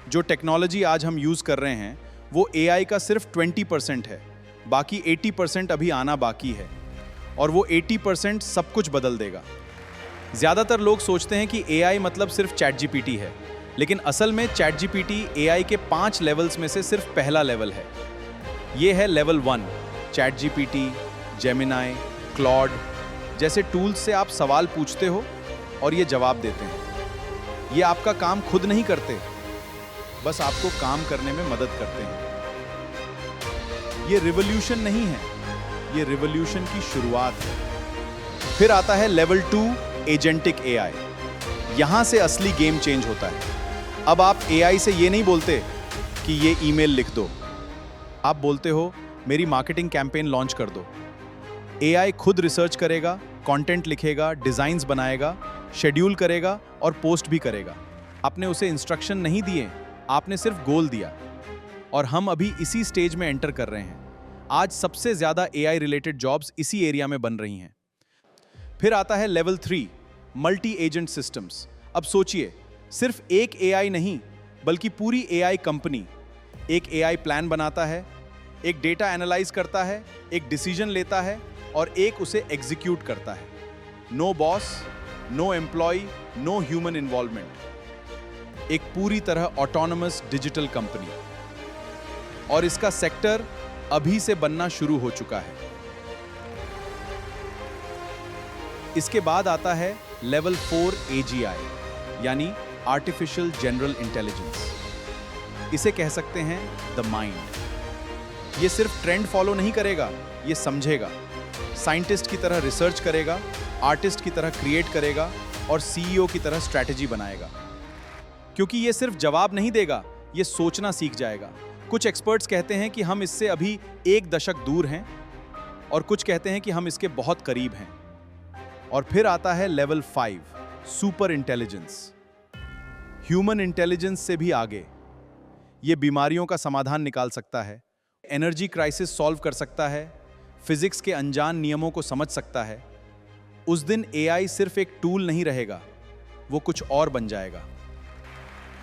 जो टेक्नोलॉजी आज हम यूज़ कर रहे हैं वो एआई का सिर्फ 20% है, बाकी 80% अभी आना बाकी है और वो 80% सब कुछ बदल देगा। ज़्यादातर लोग सोचते हैं कि एआई मतलब सिर्फ चैट जीपीटी है, लेकिन असल में चैट जीपीटी एआई के 5 लेवल्स में से सिर्फ पहला लेवल है। ये है level 1, chat GPT, Gemini, Claude जैसे टूल्स से आप सवाल पूछते हो और ये जवाब देते हैं। ये आपका काम खुद नहीं करते, बस आपको काम करने में मदद करते हैं। ये रिवॉल्यूशन नहीं है, ये रिवॉल्यूशन की शुरुआत है। फिर आता है लेवल 2, एजेंटिक एआई। यहां से असली गेम चेंज होता है। अब आप एआई से ये नहीं बोलते कि ये ईमेल लिख दो, आप बोलते हो मेरी मार्केटिंग कैंपेन लॉन्च कर दो। एआई खुद रिसर्च करेगा, कंटेंट लिखेगा, डिजाइन्स बनाएगा, शेड्यूल करेगा और पोस्ट भी करेगा। आपने उसे इंस्ट्रक्शन नहीं दिए, आपने सिर्फ गोल दिया। और हम अभी इसी स्टेज में एंटर कर रहे हैं। आज सबसे ज्यादा एआई रिलेटेड जॉब्स इसी एरिया में बन रही हैं। फिर आता है लेवल 3, मल्टी एजेंट सिस्टम्स। अब सोचिए, सिर्फ एक एआई नहीं बल्कि पूरी एआई कंपनी एक एआई प्लान बनाता है, एक डेटा एनालाइज करता है, एक डिसीजन लेता है और एक उसे एग्जीक्यूट करता है। No boss, no employee, no human involvement. एक पूरी तरह ऑटोनमस डिजिटल कंपनी। और इसका सेक्टर अभी से बनना शुरू हो चुका है। इसके बाद आता है लेवल 4, एजीआई यानी आर्टिफिशियल जनरल इंटेलिजेंस। इसे कह सकते हैं द माइंड। ये सिर्फ ट्रेंड फॉलो नहीं करेगा, ये समझेगा। साइंटिस्ट की तरह रिसर्च करेगा, आर्टिस्ट की तरह क्रिएट करेगा और सीईओ की तरह स्ट्रैटेजी बनाएगा। क्योंकि ये सिर्फ जवाब नहीं देगा, ये सोचना सीख जाएगा। कुछ एक्सपर्ट्स कहते हैं कि हम इससे अभी 1 दशक दूर हैं और कुछ कहते हैं कि हम इसके बहुत करीब हैं। और फिर आता है level 5, super intelligence. Human intelligence से भी आगे। ये बीमारियों का समाधान निकाल सकता है, एनर्जी क्राइसिस सॉल्व कर सकता है, फिजिक्स के अनजान नियमों को समझ सकता है। उस दिन एआई सिर्फ एक टूल नहीं रहेगा, वो कुछ और बन जाएगा।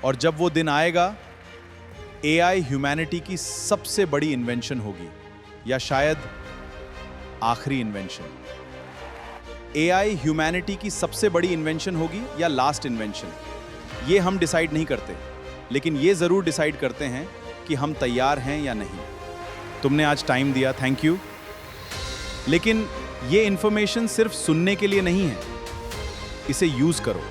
और जब वो दिन आएगा, एआई ह्यूमैनिटी की सबसे बड़ी इन्वेंशन होगी, या शायद आखिरी इन्वेंशन। एआई ह्यूमैनिटी की सबसे बड़ी इन्वेंशन होगी या लास्ट इन्वेंशन, ये हम डिसाइड नहीं करते, लेकिन ये जरूर डिसाइड करते हैं कि हम तैयार हैं या नहीं। तुमने आज टाइम दिया, थैंक यू। लेकिन ये इंफॉर्मेशन सिर्फ सुनने के लिए नहीं है, इसे यूज करो।